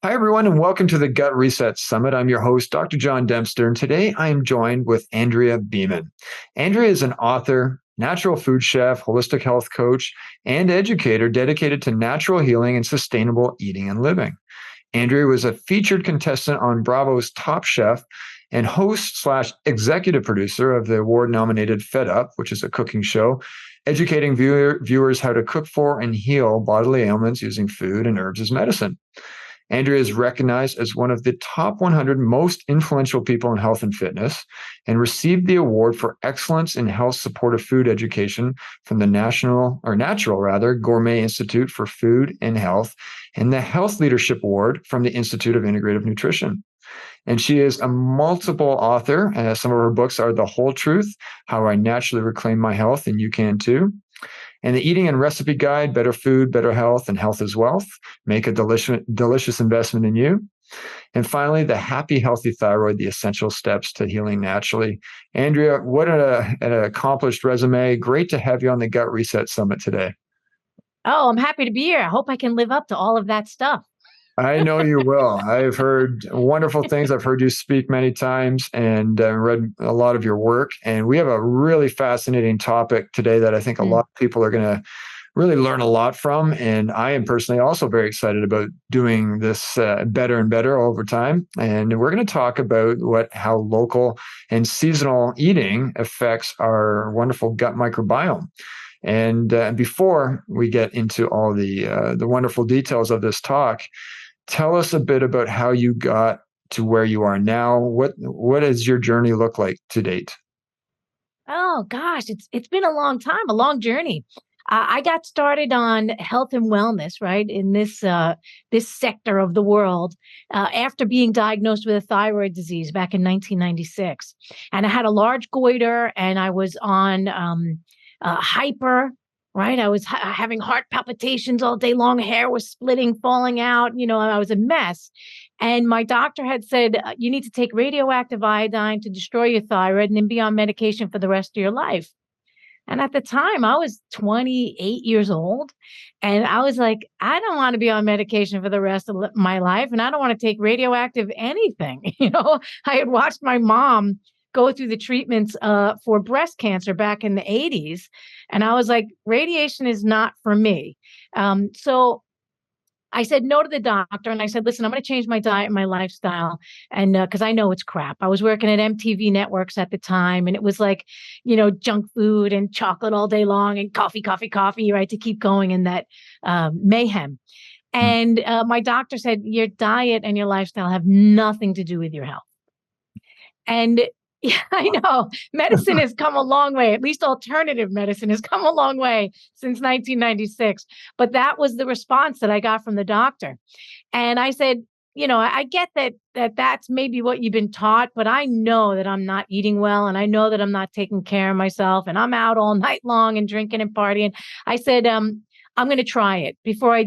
Hi, everyone, and welcome to the Gut Reset Summit. I'm your host, Dr. John Dempster, and today I am joined with Andrea Beaman. Andrea is an author, natural food chef, holistic health coach, and educator dedicated to natural healing and sustainable eating and living. Andrea was a featured contestant on Bravo's Top Chef and host slash executive producer of the award-nominated Fed Up, which is a cooking show, educating viewers how to cook for and heal bodily ailments using food and herbs as medicine. Andrea is recognized as one of the top 100 most influential people in health and fitness and received the award for excellence in health supportive food education from the Natural Gourmet Institute for Food and Health and the Health Leadership Award from the Institute of Integrative Nutrition. And she is a multiple author. Some of her books are The Whole Truth, How I Naturally Reclaim My Health, and You Can Too. And the Eating and Recipe Guide, Better Food, Better Health, and Health is Wealth. Make a delicious investment in you. And finally, The Happy, Healthy Thyroid, The Essential Steps to Healing Naturally. Andrea, what an accomplished resume. Great to have you on the Gut Reset Summit today. Oh, I'm happy to be here. I hope I can live up to all of that stuff. I know you will. I've heard wonderful things. I've heard you speak many times and read a lot of your work. And we have a really fascinating topic today that I think a lot of people are going to really learn a lot from. And I am personally also very excited about doing this better and better over time. And we're going to talk about how local and seasonal eating affects our wonderful gut microbiome. And before we get into all the wonderful details of this talk, tell us a bit about how you got to where you are now. What does your journey look like to date? Oh gosh, it's been a long time, a long journey. I got started on health and wellness, right, in this sector of the world after being diagnosed with a thyroid disease back in 1996, and I had a large goiter, and I was on hyper. Right. I was having heart palpitations all day long. Hair was splitting, falling out. I was a mess. And my doctor had said, you need to take radioactive iodine to destroy your thyroid and then be on medication for the rest of your life. And at the time, I was 28 years old. And I was like, I don't want to be on medication for the rest of my life. And I don't want to take radioactive anything. I had watched my mom go through the treatments for breast cancer back in the 80s. And I was like, radiation is not for me. So I said no to the doctor. And I said, listen, I'm going to change my diet and my lifestyle. And because I know it's crap. I was working at MTV Networks at the time. And it was like, junk food and chocolate all day long and coffee, right, to keep going in that mayhem. And my doctor said, your diet and your lifestyle have nothing to do with your health. And yeah, I know. Medicine has come a long way. At least alternative medicine has come a long way since 1996. But that was the response that I got from the doctor. And I said, I get that's maybe what you've been taught, but I know that I'm not eating well. And I know that I'm not taking care of myself. And I'm out all night long and drinking and partying. I said, I'm going to try it before I,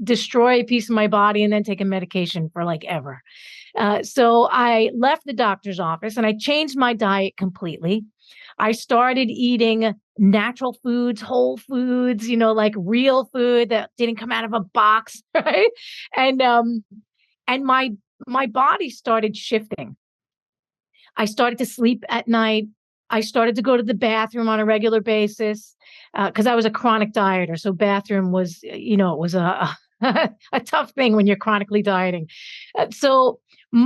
destroy a piece of my body and then take a medication for like ever. So I left the doctor's office and I changed my diet completely. I started eating natural foods, whole foods, like real food that didn't come out of a box, right? And my body started shifting. I started to sleep at night. I started to go to the bathroom on a regular basis because I was a chronic dieter. So bathroom was, it was a tough thing when you're chronically dieting. So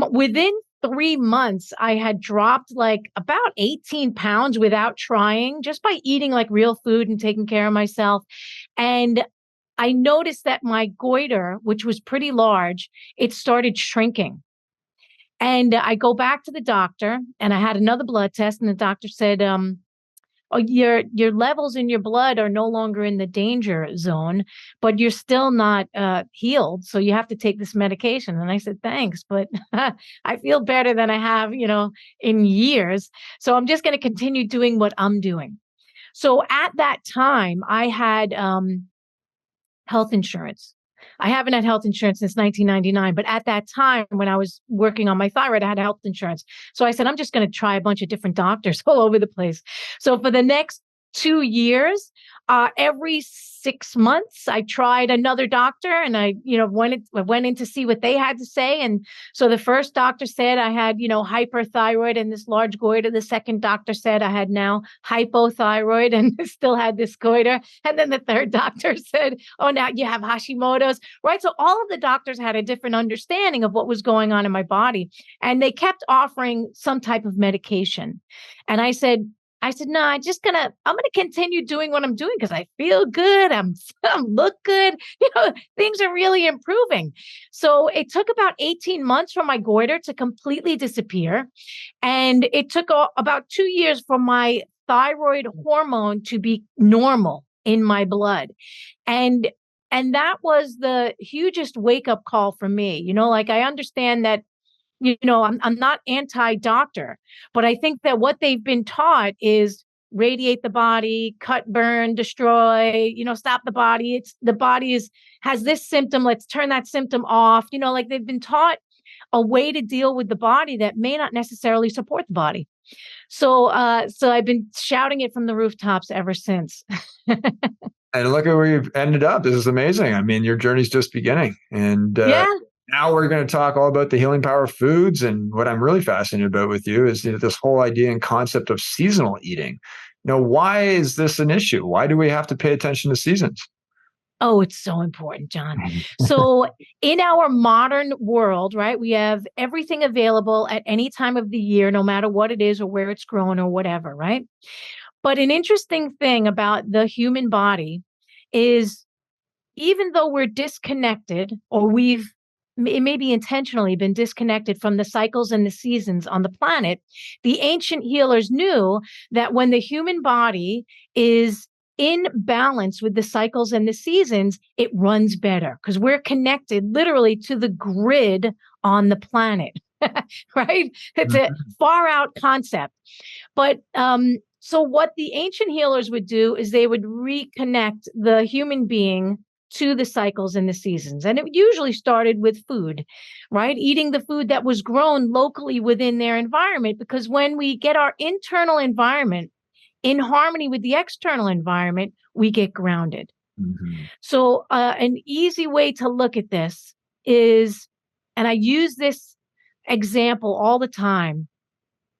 within 3 months, I had dropped like about 18 pounds without trying, just by eating like real food and taking care of myself. And I noticed that my goiter, which was pretty large, it started shrinking. And I go back to the doctor and I had another blood test and the doctor said, your levels in your blood are no longer in the danger zone, but you're still not healed. So you have to take this medication. And I said, thanks, but I feel better than I have, in years. So I'm just going to continue doing what I'm doing. So at that time, I had health insurance. I haven't had health insurance since 1999, but at that time when I was working on my thyroid, I had health insurance. So I said, I'm just going to try a bunch of different doctors all over the place. So for the next 2 years. Every 6 months, I tried another doctor, and I went in to see what they had to say. And so the first doctor said I had, hyperthyroid and this large goiter. The second doctor said I had now hypothyroid and still had this goiter. And then the third doctor said, oh, now you have Hashimoto's, right? So all of the doctors had a different understanding of what was going on in my body. And they kept offering some type of medication. And I said, no, I'm gonna continue doing what I'm doing because I feel good. I look good. Things are really improving. So it took about 18 months for my goiter to completely disappear. And it took about 2 years for my thyroid hormone to be normal in my blood. And that was the hugest wake up call for me. I understand that I'm not anti-doctor, but I think that what they've been taught is radiate the body, cut, burn, destroy, stop the body. The body has this symptom. Let's turn that symptom off. They've been taught a way to deal with the body that may not necessarily support the body. So I've been shouting it from the rooftops ever since. And look at where you've ended up. This is amazing. I mean, your journey's just beginning. And Yeah. now we're going to talk all about the healing power of foods. And what I'm really fascinated about with you is this whole idea and concept of seasonal eating. Why is this an issue? Why do we have to pay attention to seasons? Oh, it's so important, John. So in our modern world, right, we have everything available at any time of the year, no matter what it is or where it's grown or whatever, right? But an interesting thing about the human body is even though we're disconnected, or we've maybe intentionally been disconnected from the cycles and the seasons on the planet, the ancient healers knew that when the human body is in balance with the cycles and the seasons, it runs better because we're connected literally to the grid on the planet, right? It's a far out concept. But so what the ancient healers would do is they would reconnect the human being to the cycles and the seasons. And it usually started with food, right? Eating the food that was grown locally within their environment, because when we get our internal environment in harmony with the external environment, we get grounded. Mm-hmm. So an easy way to look at this is, and I use this example all the time,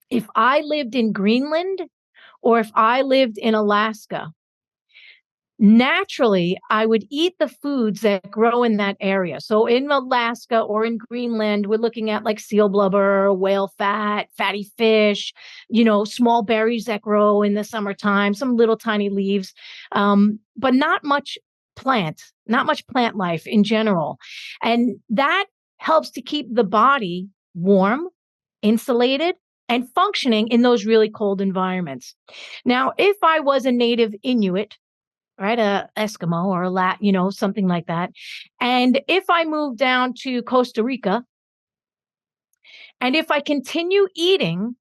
if I lived in Greenland or if I lived in Alaska, naturally, I would eat the foods that grow in that area. So in Alaska or in Greenland, we're looking at like seal blubber, whale fat, fatty fish, small berries that grow in the summertime, some little tiny leaves, but not much plant life in general. And that helps to keep the body warm, insulated, and functioning in those really cold environments. Now, if I was a native Inuit, right, a Eskimo or a something like that, and if I move down to Costa Rica, and if I continue eating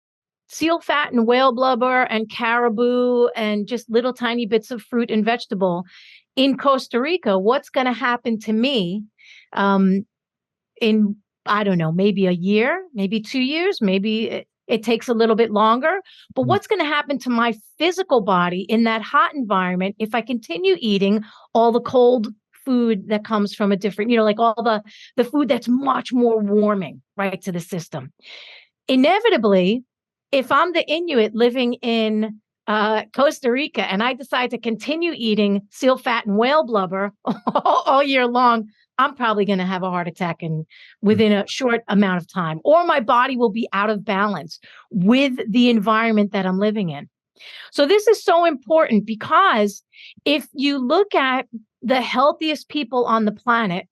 seal fat and whale blubber and caribou and just little tiny bits of fruit and vegetable in Costa Rica, what's going to happen to me in, I don't know, maybe a year, maybe 2 years, maybe it takes a little bit longer. But what's going to happen to my physical body in that hot environment if I continue eating all the cold food that comes from a different, like all the food that's much more warming, right, to the system? Inevitably, if I'm the Inuit living in Costa Rica and I decide to continue eating seal fat and whale blubber all year long, I'm probably going to have a heart attack within a short amount of time, or my body will be out of balance with the environment that I'm living in. So this is so important because if you look at the healthiest people on the planet,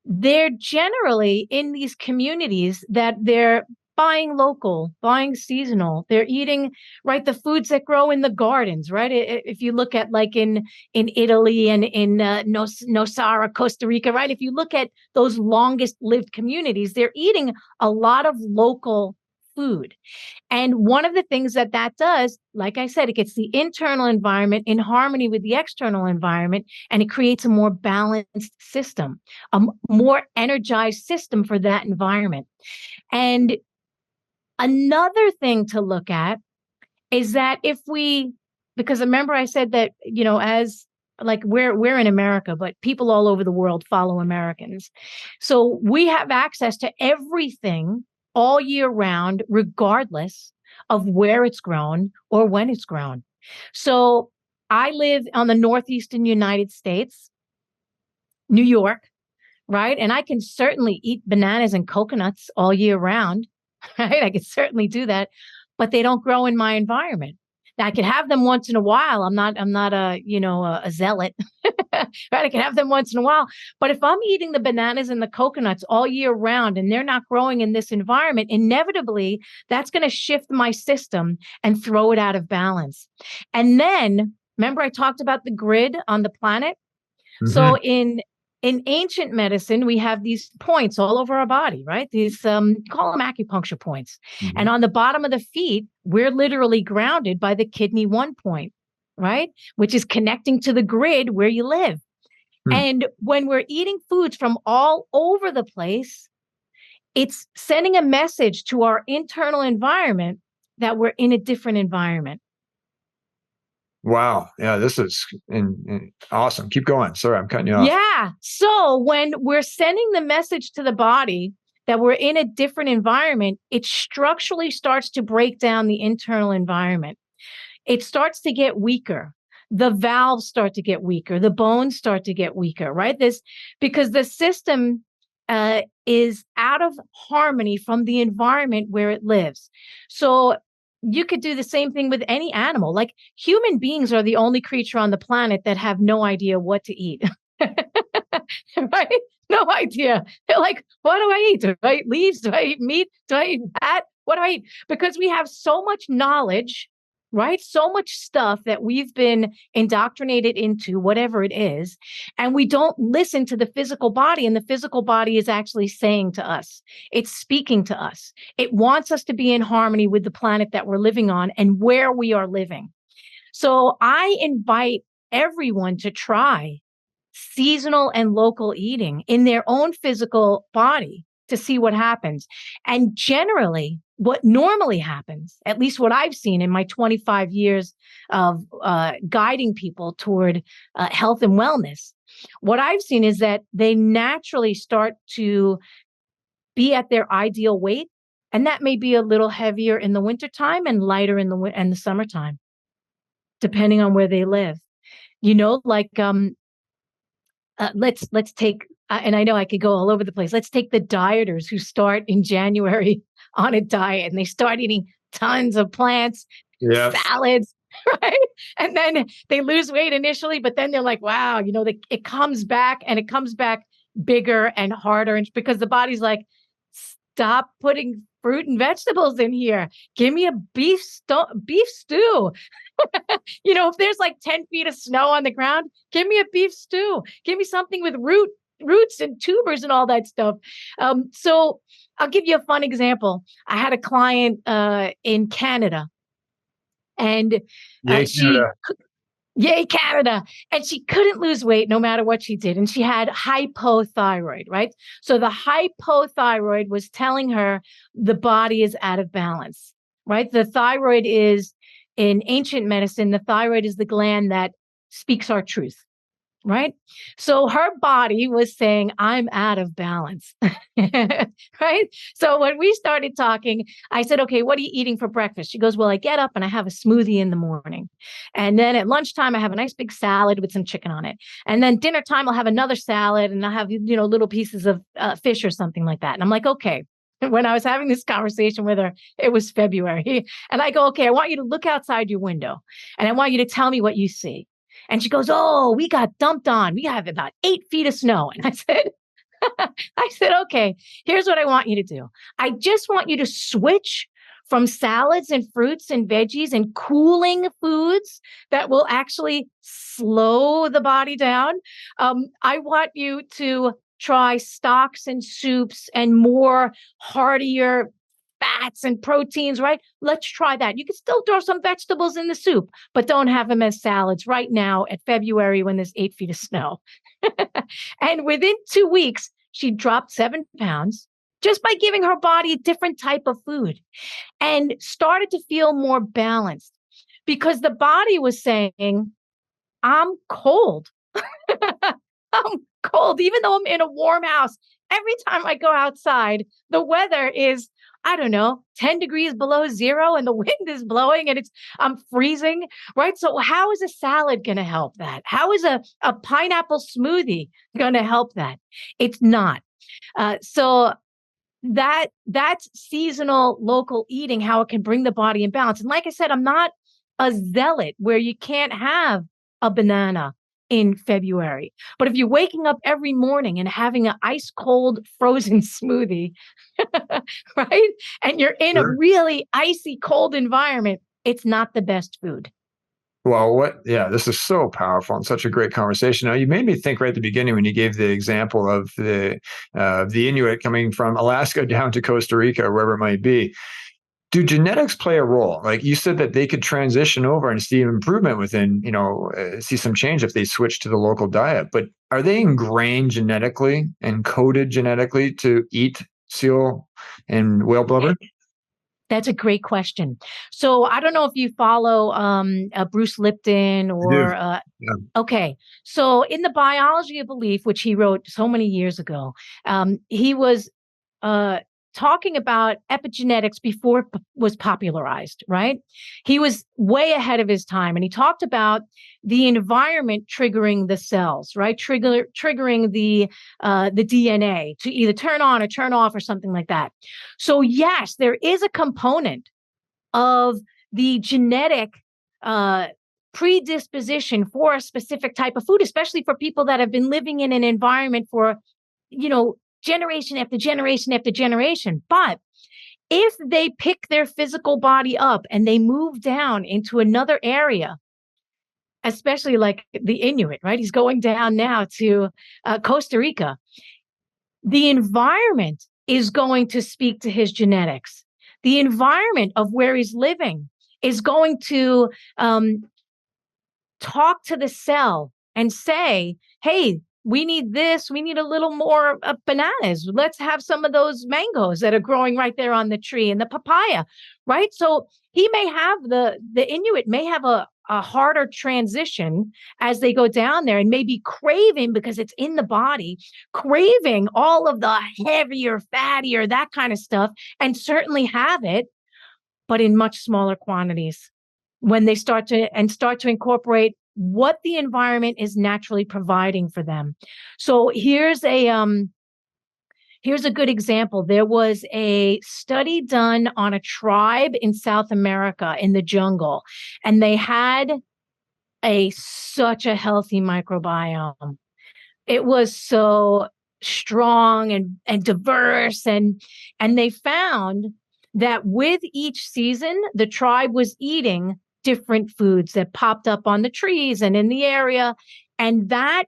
they're generally in these communities that they're buying local, buying seasonal. They're eating, right, the foods that grow in the gardens, right? If you look at like in Italy and in Nosara, Costa Rica, right? If you look at those longest lived communities, they're eating a lot of local food. And one of the things that does, like I said, it gets the internal environment in harmony with the external environment, and it creates a more balanced system, a more energized system for that environment. And another thing to look at is that because remember I said that, as like we're in America, but people all over the world follow Americans. So we have access to everything all year round, regardless of where it's grown or when it's grown. So I live on the northeastern United States, New York, right? And I can certainly eat bananas and coconuts all year round, right? I could certainly do that, but they don't grow in my environment. Now, I could have them once in a while. I'm not a zealot, right? I can have them once in a while. But if I'm eating the bananas and the coconuts all year round and they're not growing in this environment, inevitably that's going to shift my system and throw it out of balance. And then remember I talked about the grid on the planet? Hmm. So in ancient medicine, we have these points all over our body, right? These call them acupuncture points. Hmm. And on the bottom of the feet, we're literally grounded by the kidney 1 point, right? Which is connecting to the grid where you live. Hmm. And when we're eating foods from all over the place, it's sending a message to our internal environment that we're in a different environment. Wow. Yeah, this is awesome. Keep going. Sorry, I'm cutting you off. Yeah. So when we're sending the message to the body that we're in a different environment, it structurally starts to break down the internal environment. It starts to get weaker. The valves start to get weaker. The bones start to get weaker, right? Because the system is out of harmony from the environment where it lives. So you could do the same thing with any animal. Like human beings are the only creature on the planet that have no idea what to eat. Right? No idea. They're like, what do I eat? Do I eat leaves? Do I eat meat? Do I eat fat? What do I eat? Because we have so much knowledge, right? So much stuff that we've been indoctrinated into, whatever it is. And we don't listen to the physical body. And the physical body is actually saying to us, it's speaking to us. It wants us to be in harmony with the planet that we're living on and where we are living. So I invite everyone to try seasonal and local eating in their own physical body to see what happens. And generally, what normally happens, at least what I've seen in my 25 years of guiding people toward health and wellness, what I've seen is that they naturally start to be at their ideal weight. And that may be a little heavier in the wintertime and lighter in the summertime, depending on where they live. Like let's take and I know I could go all over the place. Let's take the dieters who start in January on a diet and they start eating tons of plants, Yes. salads, right? And then they lose weight initially, but then they're like, wow, it comes back and it comes back bigger and harder. And because the body's like, stop putting fruit and vegetables in here. Give me a beef stew. If there's like 10 feet of snow on the ground, give me a beef stew. Give me something with roots and tubers and all that stuff. So I'll give you a fun example. I had a client in Canada, and Yay, she Canada. Yay, Canada. And she couldn't lose weight no matter what she did. And she had hypothyroid, right? So the hypothyroid was telling her the body is out of balance, right? The thyroid is, in ancient medicine, the thyroid is the gland that speaks our truth, right? So her body was saying, I'm out of balance, right? So when we started talking, I said, okay, what are you eating for breakfast? She goes, well, I get up and I have a smoothie in the morning. And then at lunchtime, I have a nice big salad with some chicken on it. And then dinner time, I'll have another salad and I'll have, little pieces of fish or something like that. And I'm like, okay. When I was having this conversation with her, it was February. And I go, okay, I want you to look outside your window and I want you to tell me what you see. And she goes, oh, we got dumped on. We have about 8 feet of snow. And I said, okay, here's what I want you to do. I just want you to switch from salads and fruits and veggies and cooling foods that will actually slow the body down. I want you to try stocks and soups and more heartier fats and proteins, right? Let's try that. You can still throw some vegetables in the soup, but don't have them as salads right now at February when there's 8 feet of snow. And within 2 weeks, she dropped 7 pounds just by giving her body a different type of food and started to feel more balanced. because the body was saying, I'm cold. I'm cold, even though I'm in a warm house. Every time I go outside, the weather is, I don't know, 10 degrees below zero and the wind is blowing and I'm freezing, right? So how is a salad going to help that? How is a pineapple smoothie going to help that? It's not. So that's seasonal local eating, how it can bring the body in balance. And like I said, I'm not a zealot where you can't have a banana in February. But if you're waking up every morning and having an ice cold frozen smoothie, right? And you're in a Sure. really icy cold environment, it's not the best food. Well, this is so powerful and such a great conversation. Now, you made me think right at the beginning when you gave the example of the Inuit coming from Alaska down to Costa Rica, or wherever it might be. Do genetics play a role? Like you said that they could transition over and see improvement within, see some change if they switch to the local diet. But are they ingrained genetically and coded genetically to eat seal and whale blubber? That's a great question. So I don't know if you follow Bruce Lipton I do. or Yeah. okay. So in the Biology of Belief, which he wrote so many years ago, he was talking about epigenetics before it was popularized, right? He was way ahead of his time, and he talked about the environment triggering the cells, right? Triggering the DNA to either turn on or turn off or something like that. So yes, there is a component of the genetic predisposition for a specific type of food, especially for people that have been living in an environment for, generation after generation after generation. But if they pick their physical body up and they move down into another area, especially like the Inuit, right? He's going down now to Costa Rica. The environment is going to speak to his genetics. The environment of where he's living is going to talk to the cell and say, hey, we need this. We need a little more bananas. Let's have some of those mangoes that are growing right there on the tree and the papaya, right? So he may have the Inuit may have a harder transition as they go down there and maybe craving, because it's in the body, craving all of the heavier, fattier, that kind of stuff, and certainly have it, but in much smaller quantities when they start to incorporate what the environment is naturally providing for them. So here's a good example. There was a study done on a tribe in South America in the jungle, and they had such a healthy microbiome. It was so strong and diverse, and they found that with each season, the tribe was eating different foods that popped up on the trees and in the area. And that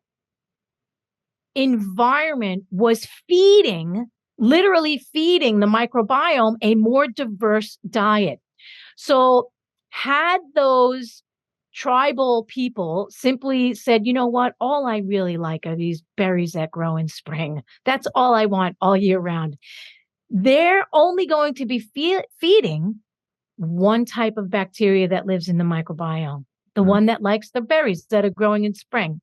environment was literally feeding the microbiome a more diverse diet. So had those tribal people simply said, you know what, all I really like are these berries that grow in spring. That's all I want all year round. They're only going to be feeding one type of bacteria that lives in the microbiome, the one that likes the berries that are growing in spring.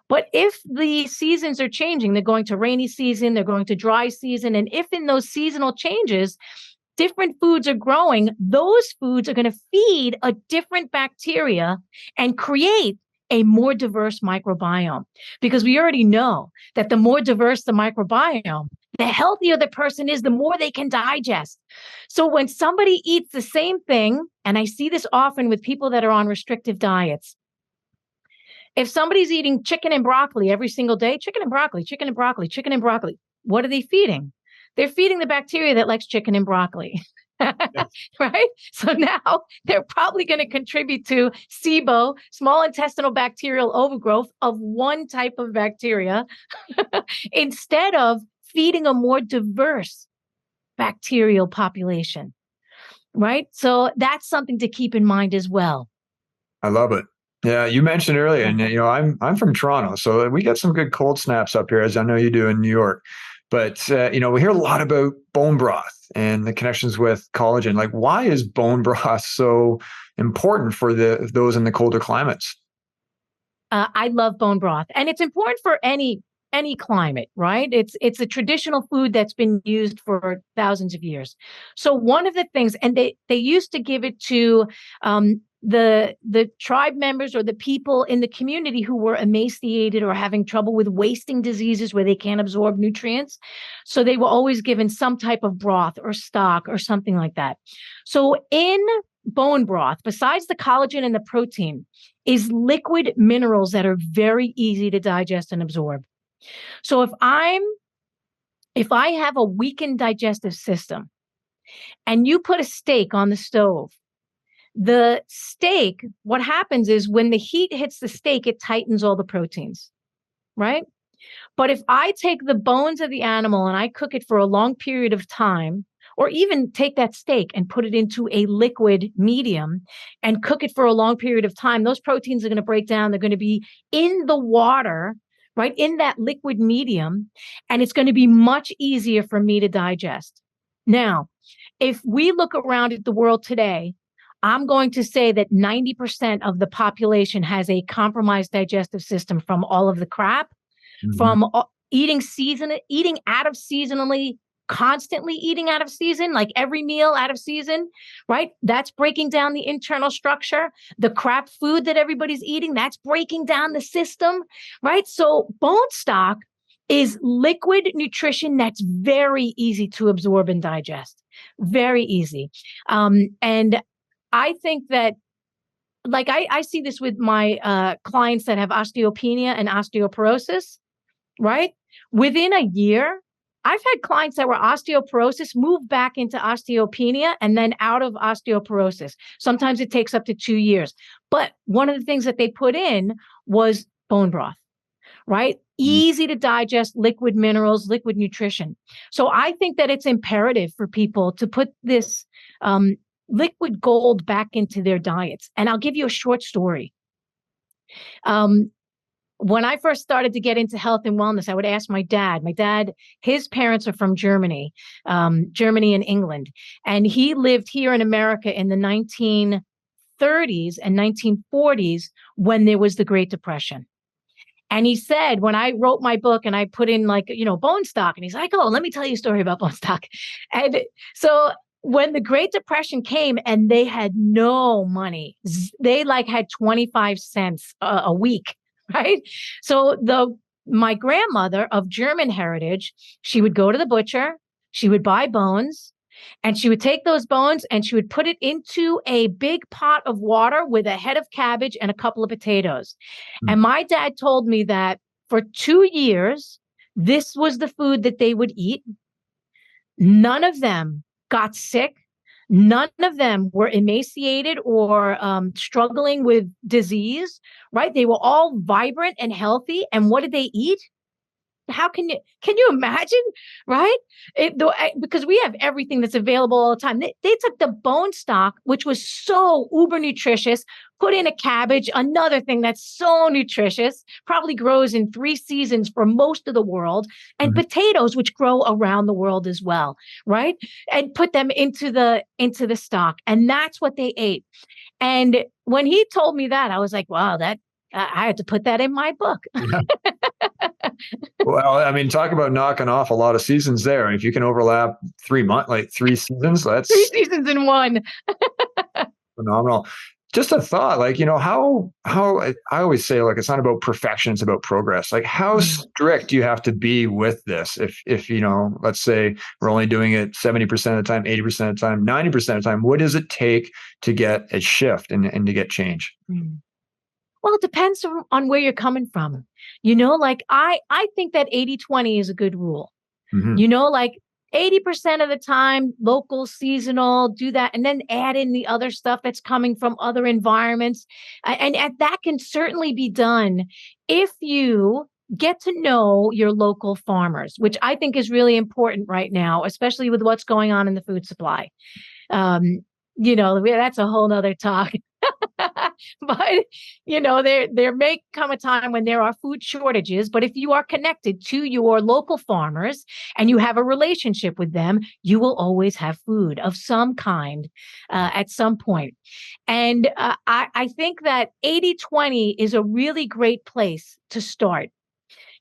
But if the seasons are changing, they're going to rainy season, they're going to dry season. And if in those seasonal changes, different foods are growing, those foods are going to feed a different bacteria and create a more diverse microbiome. Because we already know that the more diverse the microbiome, the healthier the person is, the more they can digest. So when somebody eats the same thing, and I see this often with people that are on restrictive diets, if somebody's eating chicken and broccoli every single day, chicken and broccoli, chicken and broccoli, chicken and broccoli, what are they feeding? They're feeding the bacteria that likes chicken and broccoli. Right? So now they're probably going to contribute to SIBO, small intestinal bacterial overgrowth of one type of bacteria, instead of feeding a more diverse bacterial population. Right? So that's something to keep in mind as well. I love it. Yeah, you mentioned earlier, and I'm from Toronto, so we get some good cold snaps up here, as I know you do in New York. But, we hear a lot about bone broth and the connections with collagen. Like, why is bone broth so important for those in the colder climates? I love bone broth, and it's important for any climate, right? It's a traditional food that's been used for thousands of years. So one of the things, and they used to give it to the tribe members or the people in the community who were emaciated or having trouble with wasting diseases where they can't absorb nutrients. So they were always given some type of broth or stock or something like that. So in bone broth, besides the collagen and the protein, is liquid minerals that are very easy to digest and absorb. So if I have a weakened digestive system and you put a steak on the stove, the steak, what happens is when the heat hits the steak, it tightens all the proteins, right? But if I take the bones of the animal and I cook it for a long period of time, or even take that steak and put it into a liquid medium and cook it for a long period of time, those proteins are going to break down. They're going to be in the water, right, in that liquid medium, and it's going to be much easier for me to digest. Now, if we look around at the world today, I'm going to say that 90% of the population has a compromised digestive system from all of the crap, from eating out of seasonally, constantly eating out of season, like every meal out of season, right? That's breaking down the internal structure. The crap food that everybody's eating, that's breaking down the system, right? So bone stock is liquid nutrition that's very easy to absorb and digest. Very easy. And I think that, like, I see this with my clients that have osteopenia and osteoporosis, right? Within a year, I've had clients that were osteoporosis move back into osteopenia and then out of osteoporosis. Sometimes it takes up to 2 years. But one of the things that they put in was bone broth, right? Easy to digest liquid minerals, liquid nutrition. So I think that it's imperative for people to put this liquid gold back into their diets. And I'll give you a short story. When I first started to get into health and wellness, I would ask my dad. My dad, his parents are from Germany, Germany and England. And he lived here in America in the 1930s and 1940s when there was the Great Depression. And he said, when I wrote my book and I put in bone stock, and he's like, oh, let me tell you a story about bone stock. And so when the Great Depression came and they had no money, they had 25 cents a week. Right. So my grandmother of German heritage, she would go to the butcher, she would buy bones, and she would take those bones and she would put it into a big pot of water with a head of cabbage and a couple of potatoes. And my dad told me that for 2 years, this was the food that they would eat. None of them got sick. None of them were emaciated or struggling with disease, right? They were all vibrant and healthy. And what did they eat? How can you imagine, right? Because we have everything that's available all the time. They took the bone stock, which was so uber nutritious, put in a cabbage, another thing that's so nutritious, probably grows in 3 seasons for most of the world, and potatoes, which grow around the world as well, right? And put them into the stock. And that's what they ate. And when he told me that, I was like, wow, I had to put that in my book. Yeah. Well, I mean, talk about knocking off a lot of seasons there. If you can overlap 3 months, like 3 seasons, that's 3 seasons in one. Phenomenal. Just a thought, how I always say, it's not about perfection, it's about progress. Like, how strict do you have to be with this? If let's say we're only doing it 70% of the time, 80% of the time, 90% of the time, what does it take to get a shift and to get change? Well, it depends on where you're coming from. I think that 80-20 is a good rule. 80% of the time, local, seasonal, do that, and then add in the other stuff that's coming from other environments. And that can certainly be done if you get to know your local farmers, which I think is really important right now, especially with what's going on in the food supply. That's a whole nother talk. But there may come a time when there are food shortages. But if you are connected to your local farmers and you have a relationship with them, you will always have food of some kind at some point. And I think that 80-20 is a really great place to start.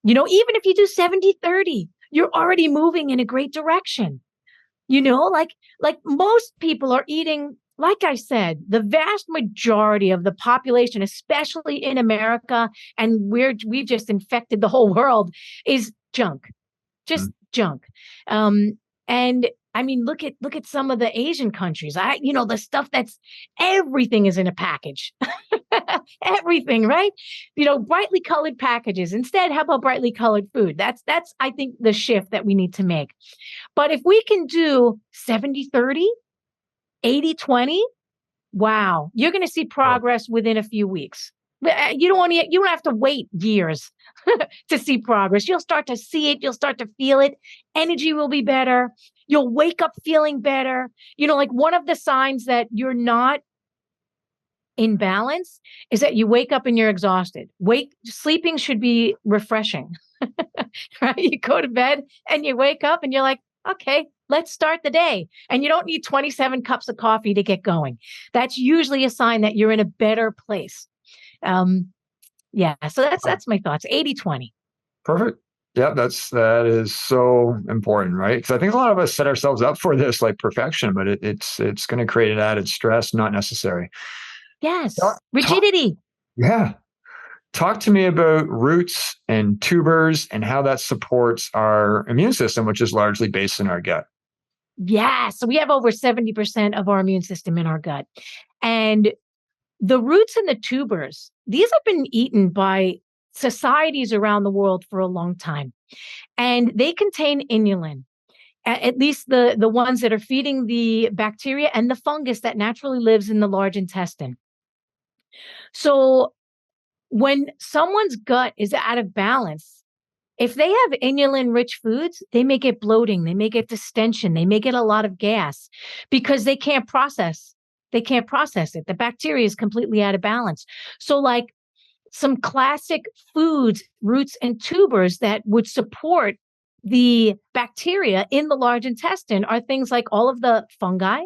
Even if you do 70-30, you're already moving in a great direction. Like most people are eating, like I said, the vast majority of the population, especially in America, and we've just infected the whole world, is junk, just junk. And I mean, look at some of the Asian countries. The stuff everything is in a package. Everything, right? Brightly colored packages. Instead, how about brightly colored food? That's I think the shift that we need to make. But if we can do 70-30, 80-20, wow, you're going to see progress within a few weeks. You don't have to wait years to see progress. You'll start to see it. You'll start to feel it. Energy will be better. You'll wake up feeling better. Like one of the signs that you're not in balance is that you wake up and you're exhausted. Sleeping should be refreshing, right? You go to bed and you wake up and you're like, okay, let's start the day. And you don't need 27 cups of coffee to get going. That's usually a sign that you're in a better place. So that's my thoughts. 80-20. Perfect. Yeah, that is so important, right? Because I think a lot of us set ourselves up for this like perfection, but it's going to create an added stress, not necessary. Yes. Rigidity. Yeah. Talk to me about roots and tubers and how that supports our immune system, which is largely based in our gut. Yeah. So we have over 70% of our immune system in our gut. And the roots and the tubers, these have been eaten by societies around the world for a long time. And they contain inulin, at least the ones that are feeding the bacteria and the fungus that naturally lives in the large intestine. So when someone's gut is out of balance, if they have inulin-rich foods, they may get bloating, they may get distension, they may get a lot of gas because they can't process it. The bacteria is completely out of balance. So like some classic foods, roots and tubers that would support the bacteria in the large intestine are things like all of the fungi,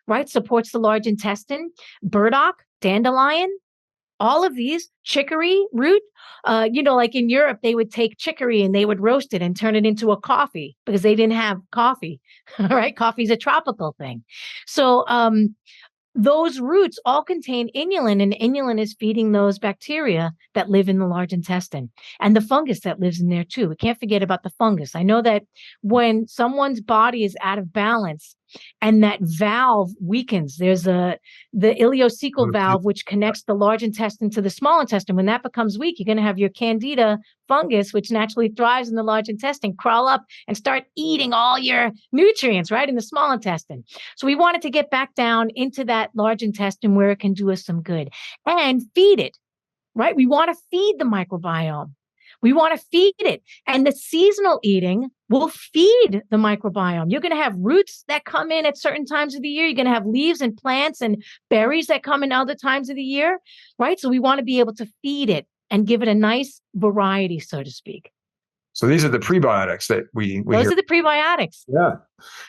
right? Supports the large intestine, burdock, dandelion, all of these, chicory root. Like in Europe, they would take chicory and they would roast it and turn it into a coffee because they didn't have coffee, right? Coffee is a tropical thing. So those roots all contain inulin, and inulin is feeding those bacteria that live in the large intestine and the fungus that lives in there too. We can't forget about the fungus. I know that when someone's body is out of balance and that valve weakens, there's the ileocecal valve, which connects the large intestine to the small intestine. When that becomes weak, you're going to have your candida fungus, which naturally thrives in the large intestine, crawl up and start eating all your nutrients, right, in the small intestine. So we wanted to get back down into that large intestine where it can do us some good and feed it, right? We want to feed the microbiome. We want to feed it. And the seasonal eating will feed the microbiome. You're going to have roots that come in at certain times of the year. You're going to have leaves and plants and berries that come in other times of the year, right? So we want to be able to feed it and give it a nice variety, so to speak. So these are the prebiotics that we Those are the prebiotics. Yeah.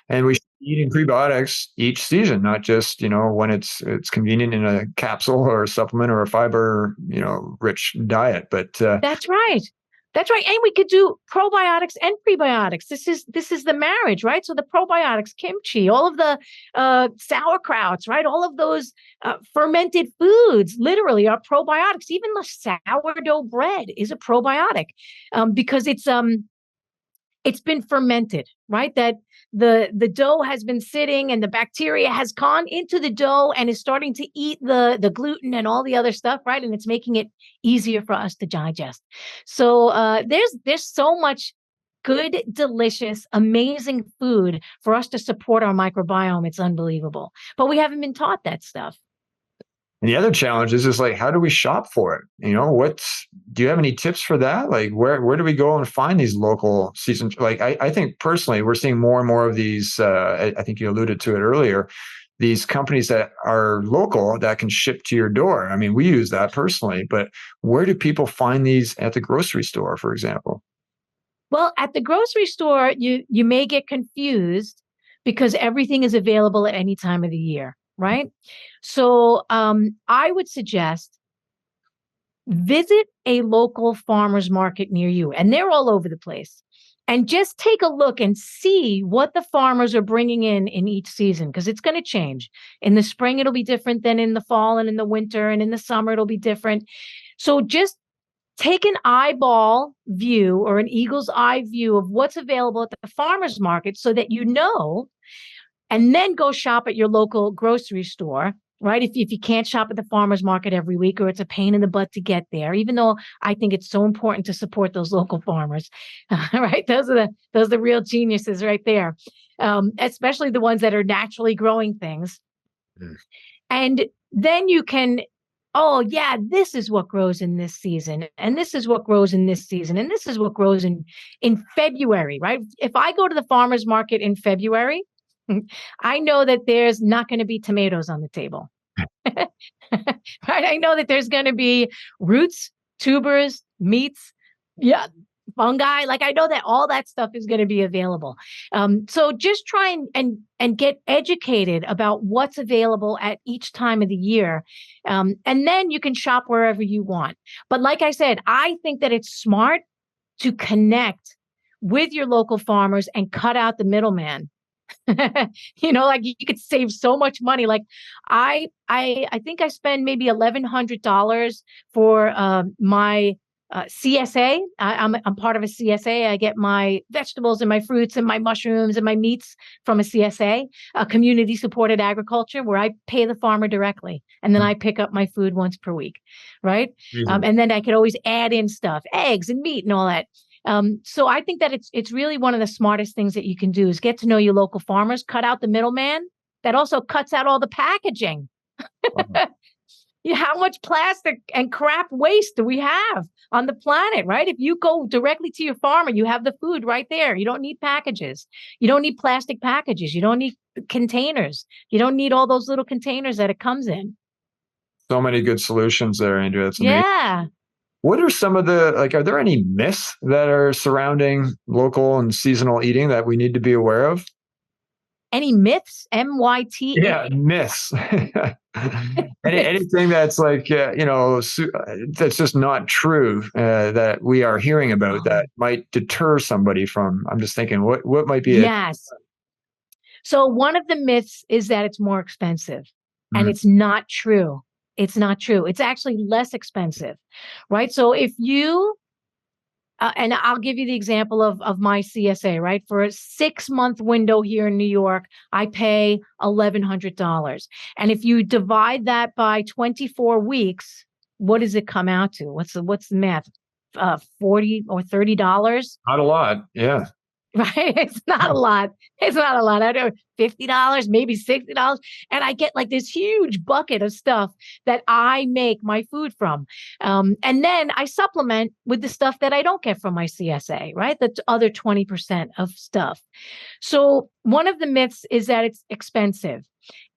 And we should be eating prebiotics each season, not just, when it's convenient in a capsule or a supplement or a fiber, rich diet. But that's right. That's right. And we could do probiotics and prebiotics. This is the marriage, right? So the probiotics, kimchi, all of the sauerkrauts, right? All of those fermented foods literally are probiotics. Even the sourdough bread is a probiotic because it's been fermented, right? That the dough has been sitting and the bacteria has gone into the dough and is starting to eat the gluten and all the other stuff, right? And it's making it easier for us to digest. So there's so much good, delicious, amazing food for us to support our microbiome. It's unbelievable. But we haven't been taught that stuff. And the other challenge is like, how do we shop for it? Do you have any tips for that? Like where do we go and find these local seasons? Like I think personally, we're seeing more and more of these, I think you alluded to it earlier, these companies that are local that can ship to your door. I mean, we use that personally, but where do people find these at the grocery store, for example? Well, at the grocery store, you may get confused because everything is available at any time of the year, right? So I would suggest visit a local farmer's market near you, and they're all over the place. And just take a look and see what the farmers are bringing in each season, because it's going to change. In the spring, it'll be different than in the fall and in the winter, and in the summer, it'll be different. So just take an eyeball view or an eagle's eye view of what's available at the farmer's market so that you know, and then go shop at your local grocery store, right? If you can't shop at the farmer's market every week, or it's a pain in the butt to get there, even though I think it's so important to support those local farmers, right? Those are the real geniuses right there, especially the ones that are naturally growing things. Mm. And then you can, oh yeah, this is what grows in this season, and this is what grows in this season, and this is what grows in February, right? If I go to the farmer's market in February, I know that there's not going to be tomatoes on the table. Right? I know that there's going to be roots, tubers, meats, yeah, fungi. Like I know that all that stuff is going to be available. So just try and get educated about what's available at each time of the year. And then you can shop wherever you want. But like I said, I think that it's smart to connect with your local farmers and cut out the middleman. Like you could save so much money. Like I think I spend maybe $1,100 for my CSA. I'm part of a CSA. I get my vegetables and my fruits and my mushrooms and my meats from a CSA, a community supported agriculture, where I pay the farmer directly, and then I pick up my food once per week, right? And then I could always add in stuff, eggs and meat and all that. So I think that it's really one of the smartest things that you can do is get to know your local farmers, cut out the middleman. That also cuts out all the packaging. How much plastic and crap waste do we have on the planet, right? If you go directly to your farmer, you have the food right there. You don't need packages. You don't need plastic packages. You don't need containers. You don't need all those little containers that it comes in. So many good solutions there, Andrea. That's amazing. Yeah. What are some of are there any myths that are surrounding local and seasonal eating that we need to be aware of? Any myths? MYT? Yeah, myths. Anything that's that's just not true that we are hearing about that might deter somebody from, I'm just thinking, what might be Yes. So one of the myths is that it's more expensive, and it's not true. It's not true. It's actually less expensive, right? So if you, and I'll give you the example of my CSA, right? For a 6-month window here in New York, I pay $1,100. And if you divide that by 24 weeks, what does it come out to? What's the math? $40 or $30? Not a lot. Yeah. Right? It's not a lot. It's not a lot. I don't $50, maybe $60. And I get like this huge bucket of stuff that I make my food from. And then I supplement with the stuff that I don't get from my CSA, right? The other 20% of stuff. So one of the myths is that it's expensive.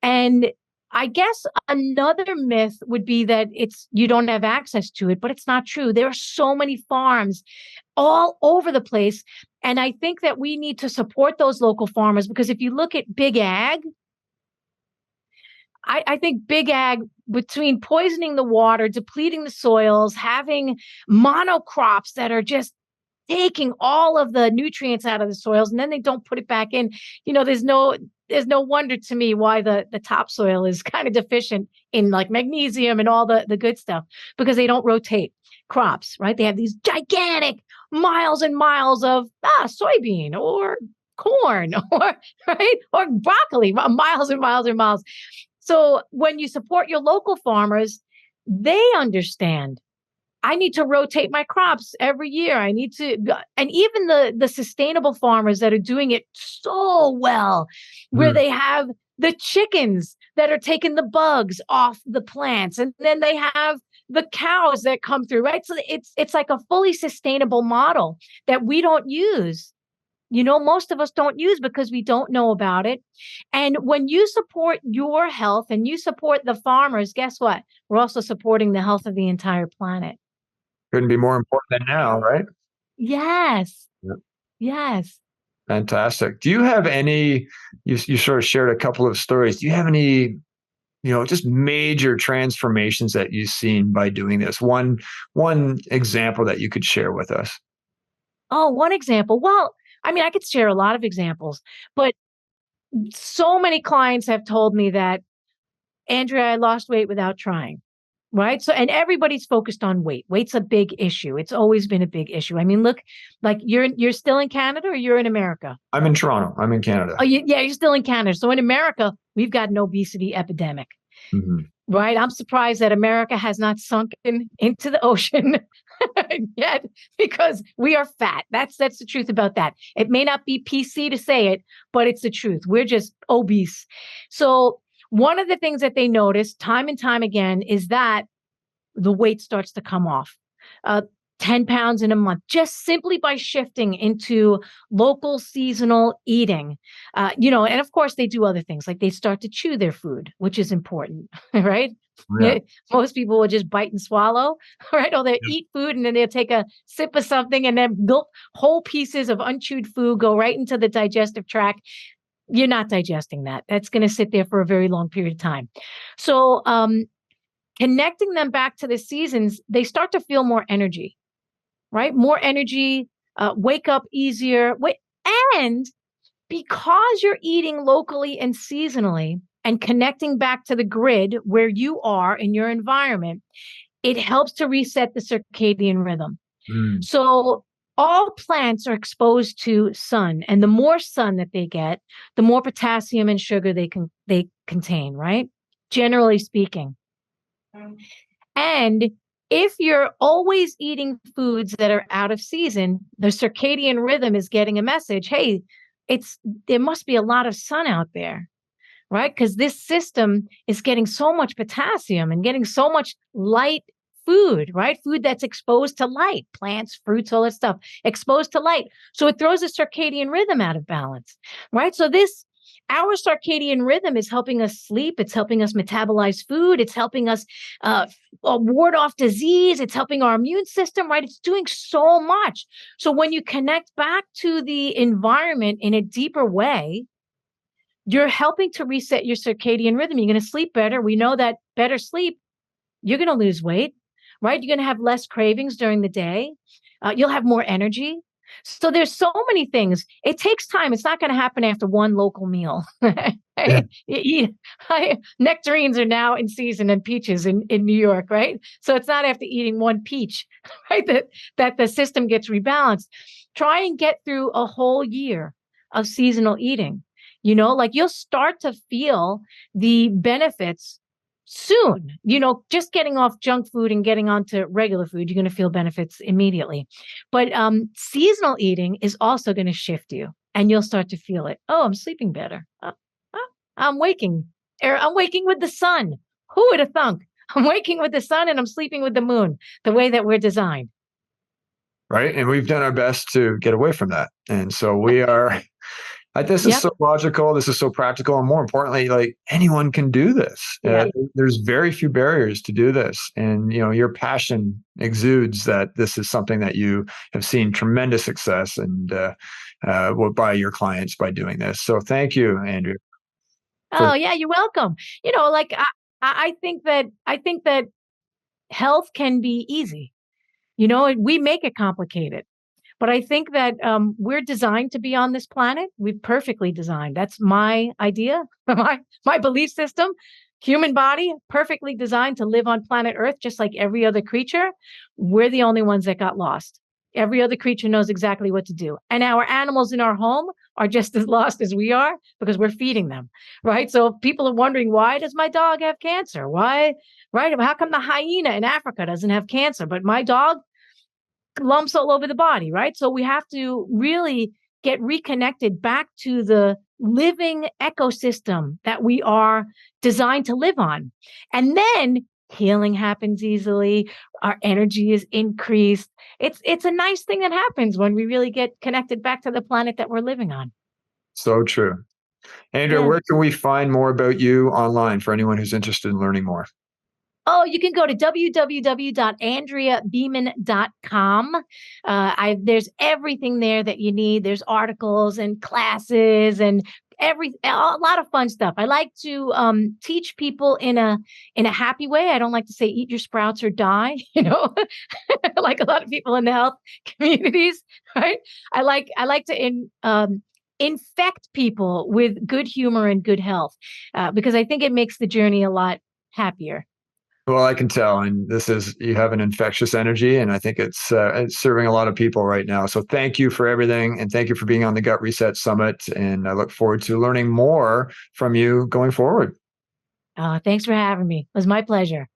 And I guess another myth would be that you don't have access to it, but it's not true. There are so many farms all over the place. And I think that we need to support those local farmers, because if you look at big ag, I think big ag, between poisoning the water, depleting the soils, having monocrops that are just taking all of the nutrients out of the soils, and then they don't put it back in. There's no wonder to me why the topsoil is kind of deficient in like magnesium and all the good stuff, because they don't rotate crops, right? They have these gigantic miles and miles of soybean or corn or broccoli, miles and miles and miles. So when you support your local farmers, they understand, I need to rotate my crops every year. I need to, and even the sustainable farmers that are doing it so well, where they have the chickens that are taking the bugs off the plants, and then they have the cows that come through, right? So it's like a fully sustainable model that we don't use most of us don't use because we don't know about it. And when you support your health and you support the farmers, guess what? We're also supporting the health of the entire planet. Couldn't be more important than now, right? Yes. Yep. Yes. Fantastic. Do you have any, you sort of shared a couple of stories. Do you have any, just major transformations that you've seen by doing this? One example that you could share with us. Oh, one example. Well, I mean, I could share a lot of examples, but so many clients have told me that, Andrea, I lost weight without trying. Right. So, and everybody's focused on weight. Weight's a big issue. It's always been a big issue. I mean, look, like you're still in Canada or you're in America? I'm in Toronto. I'm in Canada. Oh, yeah, you're still in Canada. So in America, we've got an obesity epidemic. Mm-hmm. Right. I'm surprised that America has not sunk into the ocean yet, because we are fat. That's the truth about that. It may not be PC to say it, but it's the truth. We're just obese. So one of the things that they notice time and time again is that the weight starts to come off. 10 pounds in a month, just simply by shifting into local seasonal eating. And of course they do other things, like they start to chew their food, which is important, right? Yeah. Most people will just bite and swallow, right? Or they'll eat food and then they'll take a sip of something and then whole pieces of unchewed food go right into the digestive tract. You're not digesting that. That's going to sit there for a very long period of time. So, connecting them back to the seasons, they start to feel more energy, right? More energy, wake up easier. And because you're eating locally and seasonally and connecting back to the grid where you are in your environment, it helps to reset the circadian rhythm. Mm. So all plants are exposed to sun, and the more sun that they get, the more potassium and sugar they contain, right? Generally speaking. And if you're always eating foods that are out of season, the circadian rhythm is getting a message. Hey, there must be a lot of sun out there, right? Because this system is getting so much potassium and getting so much light food, right? Food that's exposed to light, plants, fruits, all that stuff, exposed to light. So it throws the circadian rhythm out of balance, right? So our circadian rhythm is helping us sleep. It's helping us metabolize food. It's helping us ward off disease. It's helping our immune system, right? It's doing so much. So when you connect back to the environment in a deeper way, you're helping to reset your circadian rhythm. You're going to sleep better. We know that better sleep, you're going to lose weight, right? You're going to have less cravings during the day. You'll have more energy. So there's so many things. It takes time. It's not going to happen after one local meal. Yeah. Nectarines are now in season, and peaches in New York, right? So it's not after eating one peach, right, that the system gets rebalanced. Try and get through a whole year of seasonal eating. Like you'll start to feel the benefits soon. Just getting off junk food and getting onto regular food, you're going to feel benefits immediately. But seasonal eating is also going to shift you, and you'll start to feel it. Oh, I'm sleeping better. I'm waking. I'm waking with the sun. Who would have thunk? I'm waking with the sun and I'm sleeping with the moon, the way that we're designed. Right. And we've done our best to get away from that. And so we are, this is so logical. This is so practical. And more importantly, like anyone can do this. There's very few barriers to do this. And, your passion exudes that this is something that you have seen tremendous success and by your clients by doing this. So thank you, Andrea. Oh, yeah, you're welcome. Like I think that health can be easy. We make it complicated. But I think that we're designed to be on this planet. We're perfectly designed. That's my idea, my belief system. Human body, perfectly designed to live on planet Earth, just like every other creature. We're the only ones that got lost. Every other creature knows exactly what to do. And our animals in our home are just as lost as we are because we're feeding them, right? So people are wondering, why does my dog have cancer? Why, right? How come the hyena in Africa doesn't have cancer, but my dog lumps all over the body, right? So we have to really get reconnected back to the living ecosystem that we are designed to live on. And then healing happens easily, our energy is increased. It's a nice thing that happens when we really get connected back to the planet that we're living on. So true. Andrea, Yeah. where can we find more about you online for anyone who's interested in learning more? Oh, you can go to www.andreabeaman.com. There's everything there that you need. There's articles and classes and a lot of fun stuff. I like to teach people in a happy way. I don't like to say eat your sprouts or die, like a lot of people in the health communities, right? I like to infect people with good humor and good health, because I think it makes the journey a lot happier. Well, I can tell, and you have an infectious energy, and I think it's serving a lot of people right now. So thank you for everything, and thank you for being on the Gut Reset Summit. And I look forward to learning more from you going forward. Thanks for having me. It was my pleasure.